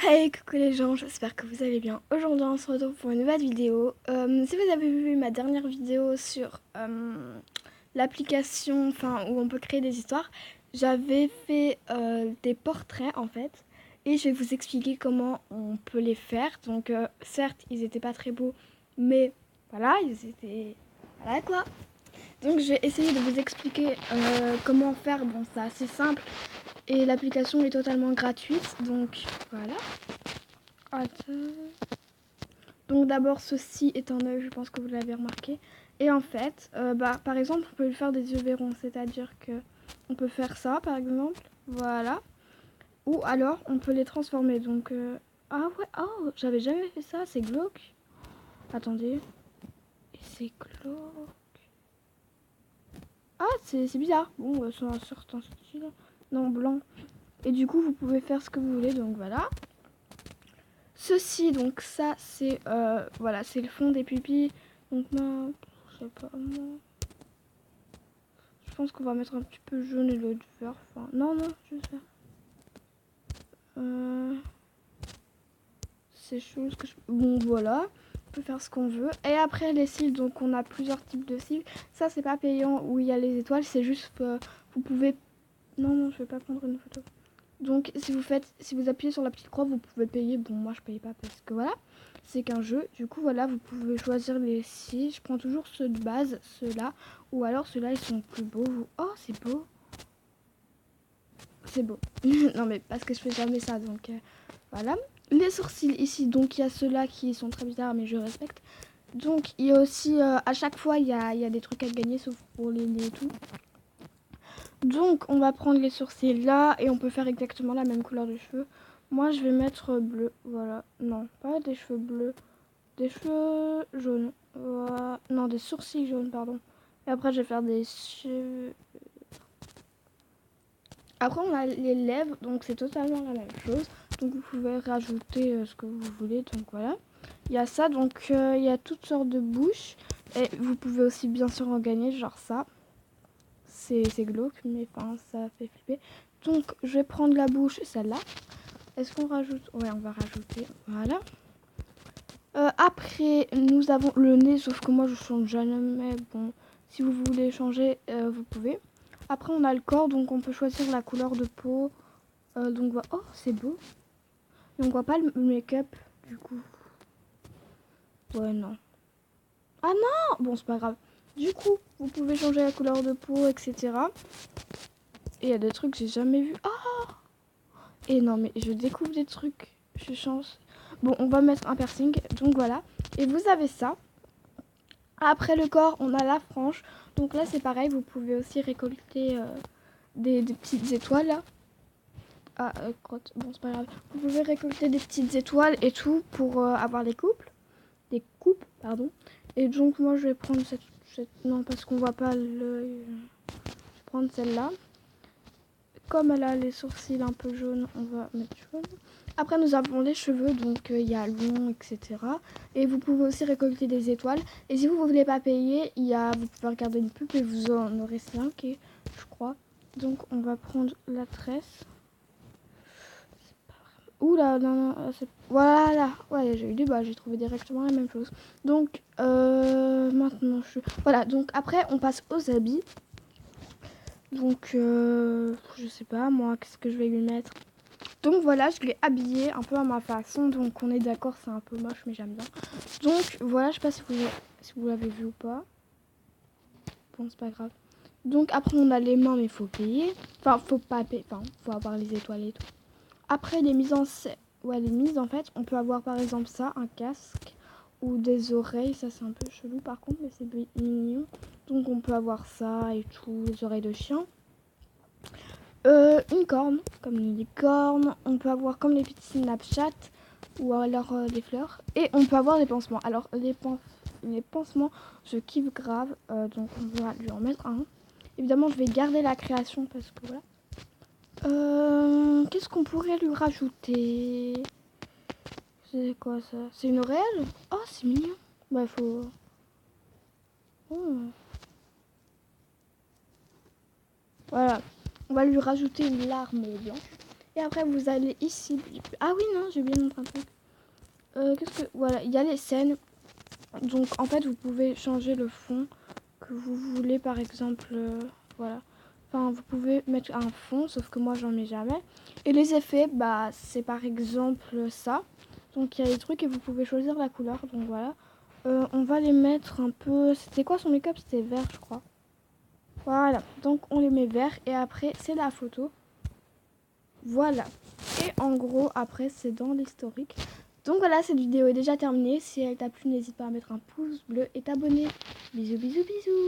Hey, coucou les gens, j'espère que vous allez bien. Aujourd'hui, on se retrouve pour une nouvelle vidéo. Si vous avez vu ma dernière vidéo sur l'application où on peut créer des histoires, j'avais fait des portraits en fait. Et je vais vous expliquer comment on peut les faire. Donc, certes, ils n'étaient pas très beaux, mais voilà, ils étaient. Voilà quoi. Donc, je vais essayer de vous expliquer comment faire. Bon, c'est assez simple. Et l'application est totalement gratuite. Donc, voilà. Attends. Donc d'abord ceci est un œil, je pense que vous l'avez remarqué. Et en fait, par exemple, on peut lui faire des yeux verrons, c'est-à-dire que on peut faire ça par exemple, voilà. Ou alors on peut les transformer. Donc ah ouais, oh, j'avais jamais fait ça, c'est glauque. Attendez, et c'est glauque. Ah c'est bizarre. Bon, c'est un certain style, non blanc. Et du coup vous pouvez faire ce que vous voulez. Donc voilà. Ceci, donc ça c'est voilà, c'est le fond des pupilles. Donc moi, je sais pas moi. Je pense qu'on va mettre un petit peu jaune et l'autre vert. Enfin, non, juste vert. C'est chose que je... Bon, voilà. On peut faire ce qu'on veut. Et après, les cils, donc on a plusieurs types de cils. Ça, c'est pas payant où il y a les étoiles. C'est juste que vous pouvez... Non, je vais pas prendre une photo. Donc, si vous appuyez sur la petite croix, vous pouvez payer. Bon, moi, je paye pas parce que voilà. C'est qu'un jeu. Du coup, voilà, vous pouvez choisir les cils. Je prends toujours ceux de base, ceux-là. Ou alors, ceux-là, ils sont plus beaux. Oh, c'est beau. C'est beau. Non mais parce que je fais jamais ça, donc voilà. Les sourcils ici, donc il y a ceux-là qui sont très bizarres mais je respecte. Donc il y a aussi, à chaque fois il y a des trucs à gagner sauf pour les nez et tout. Donc on va prendre les sourcils là et on peut faire exactement la même couleur de cheveux. Moi je vais mettre bleu, voilà. Non, pas des cheveux bleus, des cheveux jaunes. Non, des sourcils jaunes, pardon. Et après je vais faire des cheveux... Après, on a les lèvres, donc c'est totalement la même chose. Donc, vous pouvez rajouter ce que vous voulez. Donc, voilà. Il y a ça, donc il y a toutes sortes de bouches. Et vous pouvez aussi, bien sûr, en gagner, genre ça. C'est glauque, mais enfin, ça fait flipper. Donc, je vais prendre la bouche, celle-là. Est-ce qu'on rajoute? Ouais, on va rajouter. Voilà. Après, nous avons le nez, sauf que moi, je change jamais. Bon, si vous voulez changer, vous pouvez. Après, on a le corps, donc on peut choisir la couleur de peau. Donc voilà. Oh, c'est beau. Et on voit pas le make-up, du coup. Ouais, non. Ah non. Bon, c'est pas grave. Du coup, vous pouvez changer la couleur de peau, etc. Et il y a des trucs que j'ai jamais vus. Oh. Et non, mais je découvre des trucs. Je change. Bon, on va mettre un piercing. Donc voilà. Et vous avez ça. Après le corps, on a la frange. Donc là, c'est pareil. Vous pouvez aussi récolter des petites étoiles, là. Ah, crotte. Bon, c'est pas grave. Vous pouvez récolter des petites étoiles et tout pour avoir les couples. Des coupes, pardon. Et donc, moi, je vais prendre cette... Non, parce qu'on voit pas l'œil. Je vais prendre celle-là. Comme elle a les sourcils un peu jaunes, on va mettre jaune. Après, nous avons les cheveux, donc il y a long, etc. Et vous pouvez aussi récolter des étoiles. Et si vous ne voulez pas payer, vous pouvez regarder une pub et vous en aurez 5, je crois. Donc, on va prendre la tresse. Ouh là, non, voilà, ouais, j'ai eu du bas, j'ai trouvé directement la même chose. Donc, maintenant, voilà, donc après, on passe aux habits. Donc, je sais pas, moi, qu'est-ce que je vais lui mettre. Donc voilà, je l'ai habillé un peu à ma façon, donc on est d'accord, c'est un peu moche, mais j'aime bien. Donc, voilà, je sais pas si vous l'avez vu ou pas. Bon, c'est pas grave. Donc, après, on a les mains, mais il faut payer. Enfin, faut pas payer, enfin, faut avoir les étoiles et tout. Après, les mises en scène, ouais, les mises en fait, on peut avoir par exemple ça, un casque ou des oreilles. Ça, c'est un peu chelou par contre, mais c'est mignon. Donc, on peut avoir ça et tout, les oreilles de chien. Une corne, comme une licorne. On peut avoir comme les petits Snapchat ou alors des fleurs. Et on peut avoir des pansements. Alors, les pansements, je kiffe grave. Donc, on va lui en mettre un. Évidemment, je vais garder la création parce que voilà. Qu'est-ce qu'on pourrait lui rajouter? C'est quoi ça? C'est une auréole? Oh, c'est mignon. Bah, faut... Oh. Voilà. On va lui rajouter une larme blanche. Et après, vous allez ici. Ah oui, non, j'ai oublié de montrer un truc. Voilà, il y a les scènes. Donc, en fait, vous pouvez changer le fond que vous voulez, par exemple. Voilà. Enfin, vous pouvez mettre un fond, sauf que moi, j'en mets jamais. Et les effets, bah, c'est par exemple ça. Donc, il y a les trucs et vous pouvez choisir la couleur. Donc, voilà. On va les mettre un peu... C'était quoi son make-up? C'était vert, je crois. Voilà. Donc, on les met vert. Et après, c'est la photo. Voilà. Et en gros, après, c'est dans l'historique. Donc voilà, cette vidéo est déjà terminée. Si elle t'a plu, n'hésite pas à mettre un pouce bleu et t'abonner. Bisous, bisous, bisous.